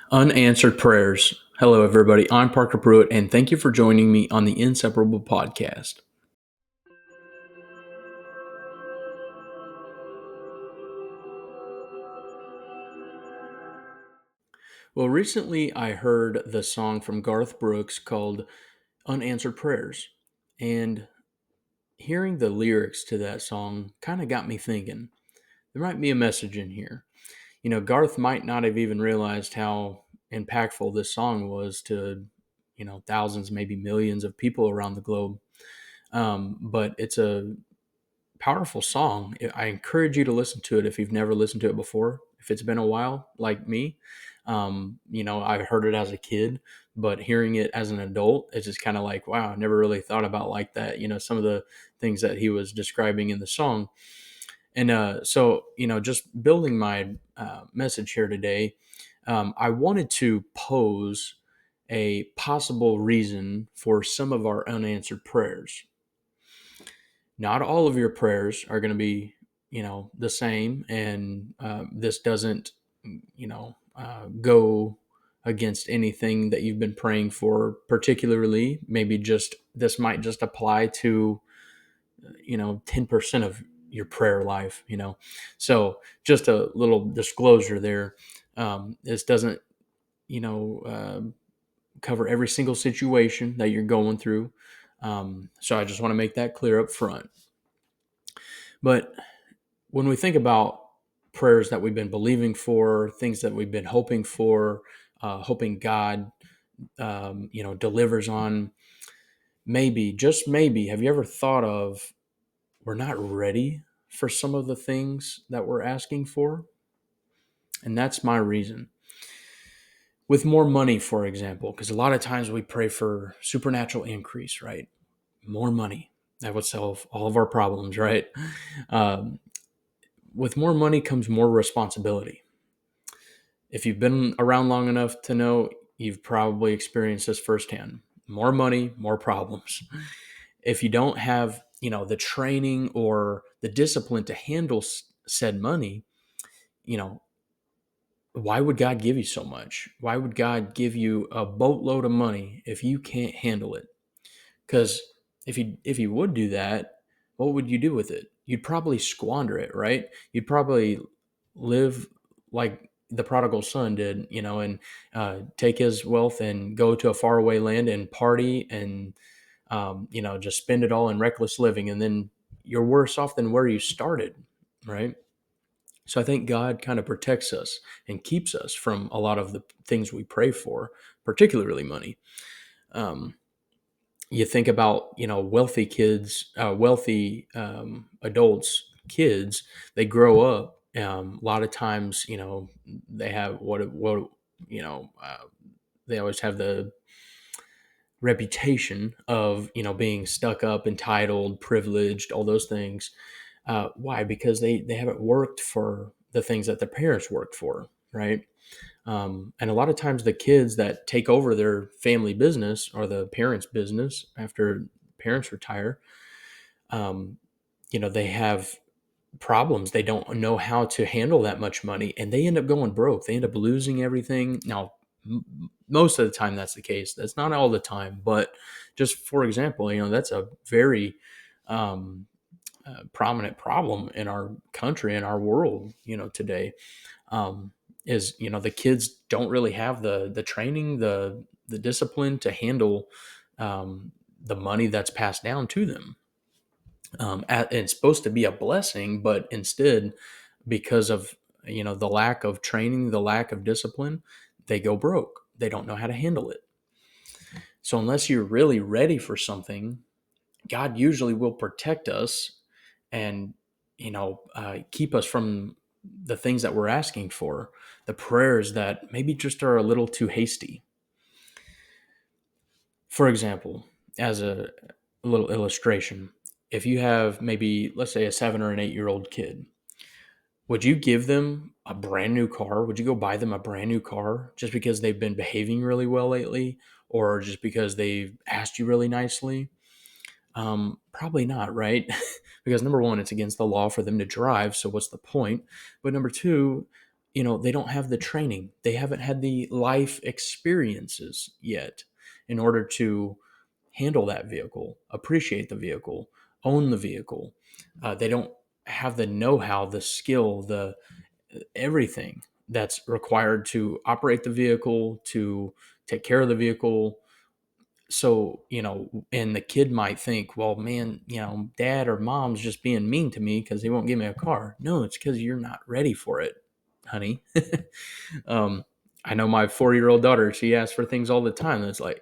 Unanswered Prayers. Hello, everybody. I'm Parker Pruitt, and thank you for joining me on the Inseparable podcast. Well, recently I heard the song from Garth Brooks called Unanswered Prayers, and hearing the lyrics to that song kind of got me thinking there might be a message in here. Garth might not have even realized how impactful this song was to, thousands, maybe millions of people around the globe. But it's a powerful song. I encourage you to listen to it if you've never listened to it before. If it's been a while, like me, I heard it as a kid, but hearing it as an adult, it's just kind of like, wow, I never really thought about like that. Some of the things that he was describing in the song. And just building my message here today, I wanted to pose a possible reason for some of our unanswered prayers. Not all of your prayers are going to be the same, and this doesn't go against anything that you've been praying for particularly. Maybe just this might just apply to 10% of your prayer life. So just a little disclosure there. This doesn't you know uh, cover every single situation that you're going through. So I just want to make that clear up front. But when we think about prayers that we've been believing for, things that we've been hoping for, hoping God, delivers on, maybe, just maybe, have you ever thought of we're not ready for some of the things that we're asking for? And that's my reason. With more money, for example, because a lot of times we pray for supernatural increase, right? More money. That would solve all of our problems, right? Um, with more money comes more responsibility. If you've been around long enough to know, you've probably experienced this firsthand. More money, more problems. If you don't have, the training or the discipline to handle said money, you know, why would God give you so much? Why would God give you a boatload of money if you can't handle it? Because if you would do that, what would you do with it? You'd probably squander it, right? You'd probably live like the prodigal son did, and take his wealth and go to a faraway land and party and just spend it all in reckless living, and then you're worse off than where you started, right? So I think God kind of protects us and keeps us from a lot of the things we pray for, particularly money. Um, you think about wealthy kids, wealthy adults, kids. They grow up. A lot of times, they have what you know. They always have the reputation of being stuck up, entitled, privileged, all those things. Why? Because they haven't worked for the things that their parents worked for, right? And a lot of times the kids that take over their family business or the parents' business after parents retire, um, they have problems. They don't know how to handle that much money, and they end up going broke. They end up losing everything. Now, most of the time that's the case. That's not all the time, but just for example, that's a very um, prominent problem in our country, in our world, today. um, is the kids don't really have the training, the discipline to handle the money that's passed down to them. It's supposed to be a blessing, but instead, because of the lack of training, the lack of discipline, they go broke. They don't know how to handle it. So unless you're really ready for something, God usually will protect us and keep us from the things that we're asking for, the prayers that maybe just are a little too hasty. For example, as a little illustration, if you have maybe, let's say, a 7 or an 8-year-old kid, would you give them a brand new car? Would you go buy them a brand new car just because they've been behaving really well lately, or just because they've asked you really nicely? Probably not, right? Because number one, it's against the law for them to drive. So what's the point? But number two, they don't have the training. They haven't had the life experiences yet in order to handle that vehicle, appreciate the vehicle, own the vehicle. They don't have the know-how, the skill, the everything that's required to operate the vehicle, to take care of the vehicle. So, and the kid might think, well, man, dad or mom's just being mean to me because they won't give me a car. No, it's because you're not ready for it, honey. um, I know my 4-year-old daughter, she asks for things all the time. And it's like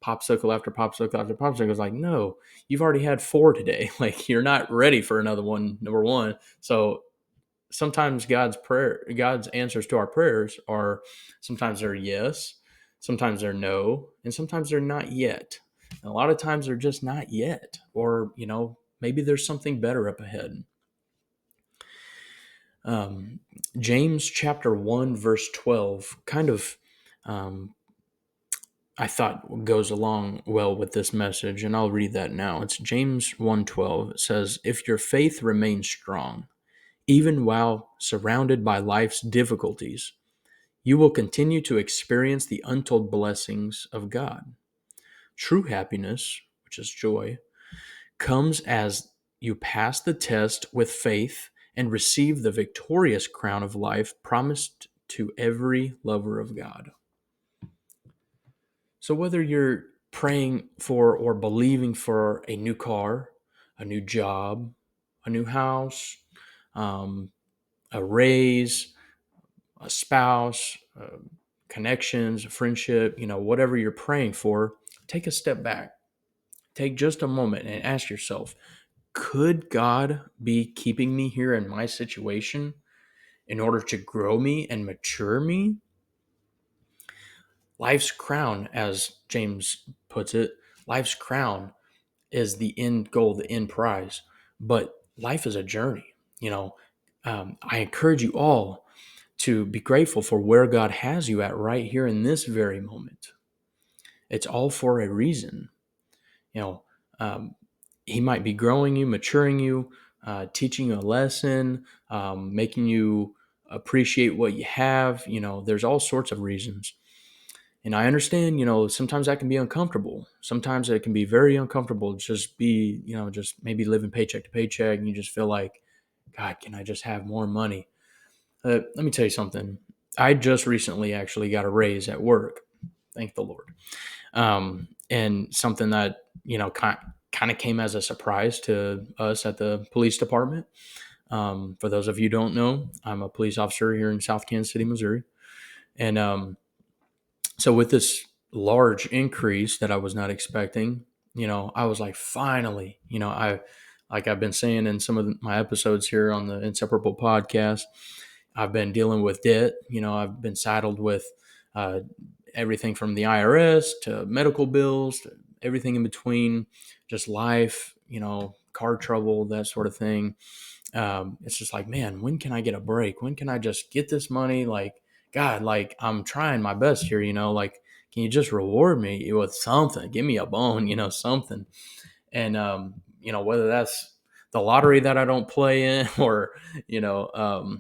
popsicle after popsicle after popsicle. It's like, no, you've already had 4 today. Like, you're not ready for another one, number one. So sometimes God's answers to our prayers are, sometimes they're yes, sometimes they're no, and sometimes they're not yet. And a lot of times they're just not yet, or maybe there's something better up ahead. um, James chapter 1 verse 12 kind of, um, I thought, goes along well with this message, and I'll read that now. It's James 1:12. It says, if your faith remains strong even while surrounded by life's difficulties, you will continue to experience the untold blessings of God. True happiness, which is joy, comes as you pass the test with faith and receive the victorious crown of life promised to every lover of God. So, whether you're praying for or believing for a new car, a new job, a new house, um, a raise, a spouse, connections, a friendship, whatever you're praying for, take a step back. Take just a moment and ask yourself, could God be keeping me here in my situation in order to grow me and mature me? Life's crown, as James puts it, life's crown is the end goal, the end prize. But life is a journey. I encourage you all to be grateful for where God has you at right here in this very moment. It's all for a reason. You know, um, He might be growing you, maturing you, teaching you a lesson, making you appreciate what you have. There's all sorts of reasons. And I understand, sometimes that can be uncomfortable. Sometimes it can be very uncomfortable to just be, just maybe living paycheck to paycheck, and you just feel like, God, can I just have more money? Let me tell you something. I just recently actually got a raise at work. Thank the Lord. And something that, kind of came as a surprise to us at the police department. For those of you who don't know, I'm a police officer here in South Kansas City, Missouri. And so with this large increase that I was not expecting, I was like, finally, like I've been saying in some of my episodes here on the Inseparable podcast, I've been dealing with debt. I've been saddled with uh, everything from the IRS to medical bills to everything in between, just life, car trouble, that sort of thing. It's just like, man, when can I get a break? When can I just get this money? Like, God, like I'm trying my best here, like, can you just reward me with something? Give me a bone, something. And, whether that's the lottery that I don't play in or, you know,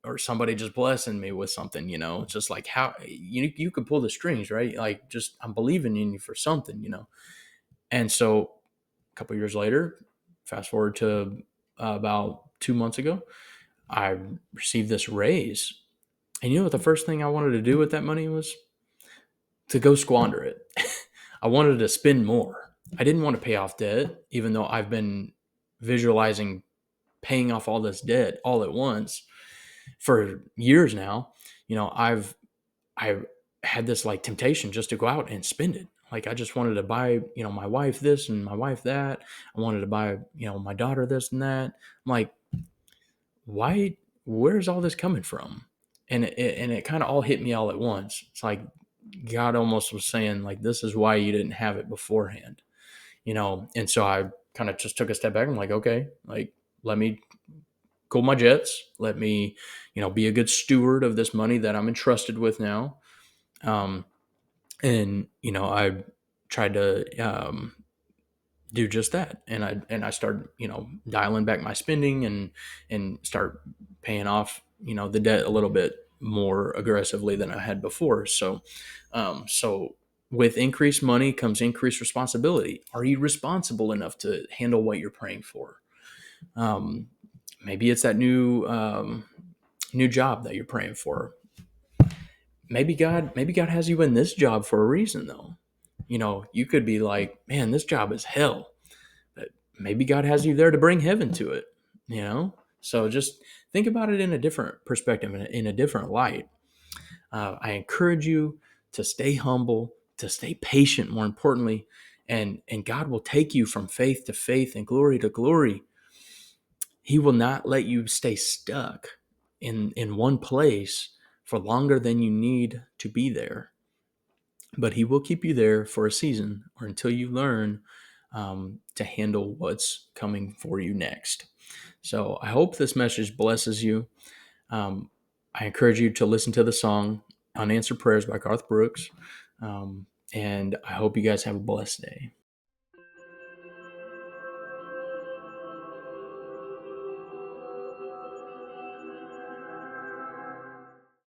or somebody just blessing me with something, it's just like how you could pull the strings, right? Like, just, I'm believing in you for something, And so a couple years later, fast forward to about 2 months ago, I received this raise. And you know what the first thing I wanted to do with that money was? To go squander it. I wanted to spend more. I didn't want to pay off debt, even though I've been visualizing paying off all this debt all at once for years now. I had this like temptation just to go out and spend it. Like, I just wanted to buy, my wife this and my wife that. I wanted to buy, my daughter this and that. I'm like, why? Where's all this coming from? And it kind of all hit me all at once. It's like God almost was saying, like, this is why you didn't have it beforehand, And so I kind of just took a step back. I'm like, okay, like, let me cool my jets. Let me, be a good steward of this money that I'm entrusted with now. And I tried to do just that, and I started, dialing back my spending and start paying off the debt a little bit more aggressively than I had before. So with increased money comes increased responsibility. Are you responsible enough to handle what you're praying for? Um, Maybe it's that new job that you're praying for. Maybe God has you in this job for a reason, though. You could be like, man, this job is hell. But maybe God has you there to bring heaven to it. So just think about it in a different perspective, in a different light. I encourage you to stay humble, to stay patient, more importantly, and God will take you from faith to faith and glory to glory. He will not let you stay stuck in one place for longer than you need to be there. But He will keep you there for a season or until you learn to handle what's coming for you next. So I hope this message blesses you. Um, I encourage you to listen to the song Unanswered Prayers by Garth Brooks. And I hope you guys have a blessed day.